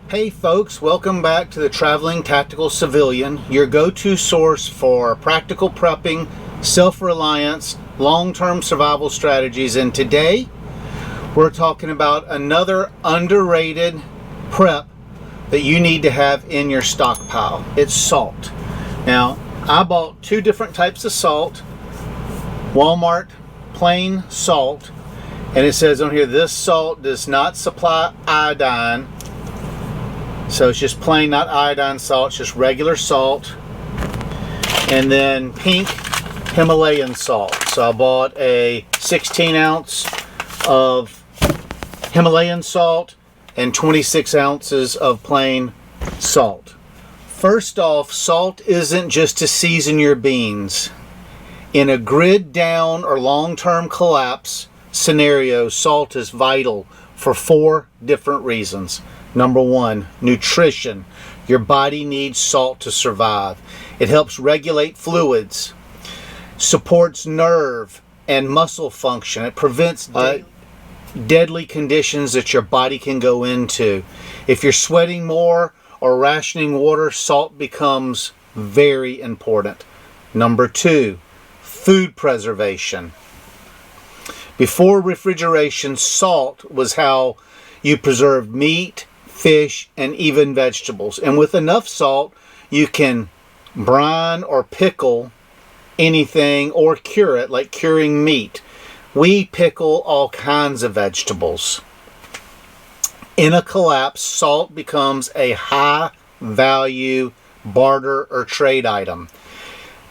Hey folks, welcome back to the Traveling Tactical Civilian, your go-to source for practical prepping, self-reliance, long-term survival strategies. And today, we're talking about another underrated prep that you need to have in your stockpile. It's salt. Now, I bought two different types of salt. Walmart plain salt. And it says on here, this salt does not supply iodine. So it's just plain, not iodine salt, it's just regular salt. And then pink Himalayan salt. So I bought a 16 ounce of Himalayan salt and 26 ounces of plain salt. First off, salt isn't just to season your beans. In a grid down or long-term collapse scenario, salt is vital for 4 different reasons. Number 1, nutrition. Your body needs salt to survive. It helps regulate fluids, supports nerve and muscle function. It prevents deadly conditions that your body can go into. If you're sweating more or rationing water, salt becomes very important. Number 2, food preservation. Before refrigeration, salt was how you preserved meat, fish, and even vegetables. And with enough salt, you can brine or pickle anything or cure it, like curing meat. We pickle all kinds of vegetables. In a collapse, salt becomes a high value barter or trade item.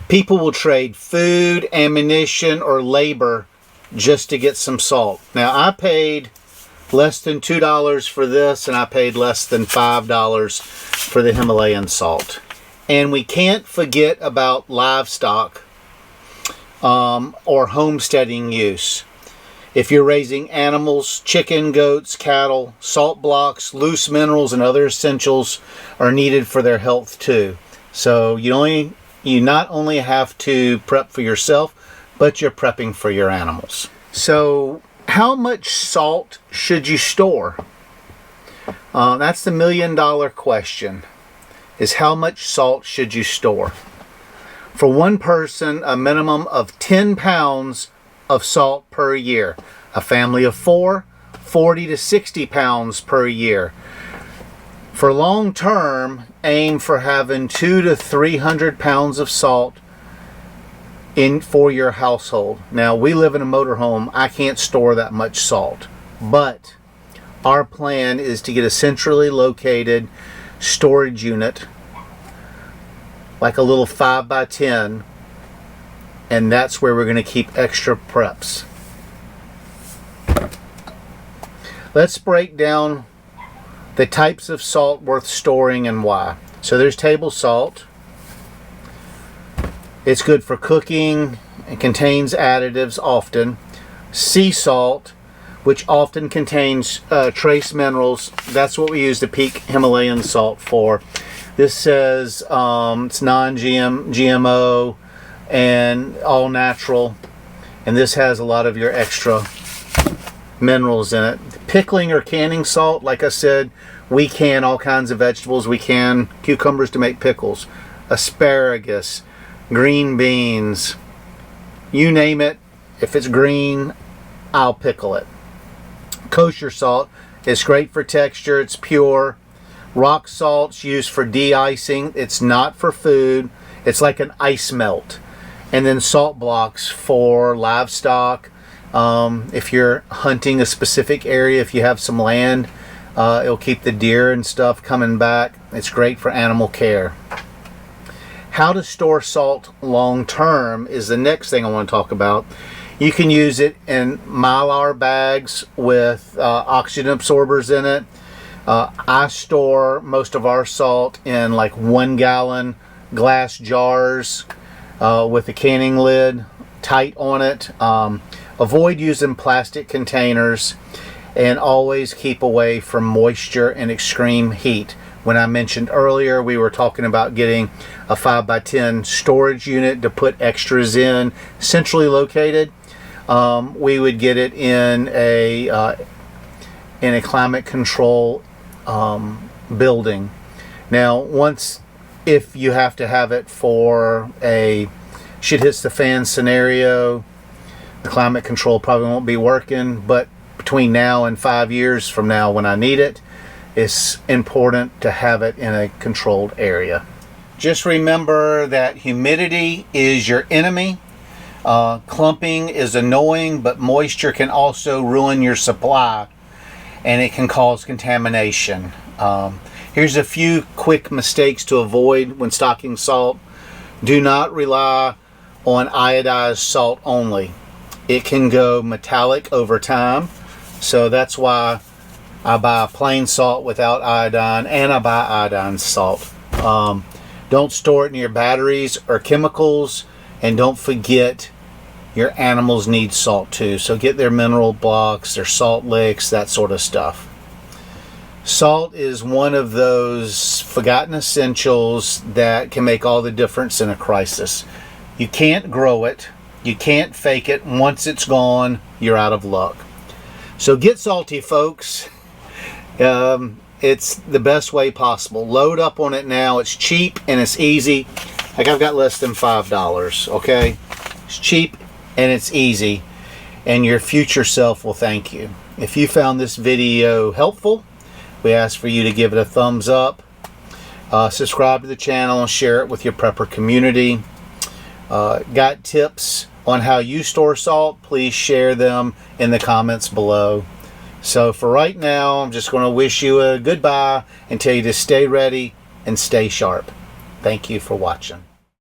People will trade food, ammunition, or labor just to get some salt. Now, I paid less than $2 for this, and I paid less than $5 for the Himalayan salt. And we can't forget about livestock or homesteading use. If you're raising animals, chicken, goats, cattle, salt blocks, loose minerals, and other essentials are needed for their health too. So you not only have to prep for yourself, but you're prepping for your animals. So how much salt should you store? That's the $1 million question, is how much salt should you store? For one person, a minimum of 10 pounds of salt per year. A family of 4, 40 to 60 pounds per year. For long term, aim for having 200 to 300 pounds of salt for your household. Now, we live in a motorhome. I can't store that much salt, but our plan is to get a centrally located storage unit, like a little 5x10, and that's where we're going to keep extra preps. Let's break down the types of salt worth storing and why. So there's table salt. It's good for cooking and contains additives often. Sea salt, which often contains trace minerals. That's what we use the pink Himalayan salt for. This says it's non-GMO and all natural. And this has a lot of your extra minerals in it. Pickling or canning salt, like I said, we can all kinds of vegetables. We can cucumbers to make pickles, asparagus, green beans, you name it. If it's green, I'll pickle it. Kosher salt is great for texture. It's pure. Rock salt's used for de-icing. It's not for food. It's like an ice melt. And then salt blocks for livestock. If you're hunting a specific area, if you have some land, it'll keep the deer and stuff coming back. It's great for animal care. How to store salt long term is the next thing I want to talk about. You can use it in Mylar bags with oxygen absorbers in it. I store most of our salt in like 1 gallon glass jars with a canning lid tight on it. Avoid using plastic containers and always keep away from moisture and extreme heat. When I mentioned earlier, we were talking about getting a 5x10 storage unit to put extras in, centrally located. We would get it in a climate control building. Now, if you have to have it for a shit hits the fan scenario, the climate control probably won't be working, but between now and 5 years from now when I need it, it's important to have it in a controlled area. Just remember that humidity is your enemy. Clumping is annoying, but moisture can also ruin your supply and it can cause contamination. Here's a few quick mistakes to avoid when stocking salt. Do not rely on iodized salt only. It can go metallic over time, so that's why I buy plain salt without iodine, and I buy iodine salt. Don't store it in your batteries or chemicals, and don't forget your animals need salt too, so get their mineral blocks, their salt licks, that sort of stuff. Salt is one of those forgotten essentials that can make all the difference in a crisis. You can't grow it, you can't fake it. Once it's gone, you're out of luck. So get salty, folks. It's the best way possible. Load up on it now. It's cheap and it's easy. Like, I've got less than $5, okay? It's cheap and it's easy, and your future self will thank you. If you found this video helpful, we ask for you to give it a thumbs up, subscribe to the channel, and share it with your prepper community. Got tips on how you store salt? Please share them in the comments below. So for right now, I'm just going to wish you a goodbye and tell you to stay ready and stay sharp. Thank you for watching.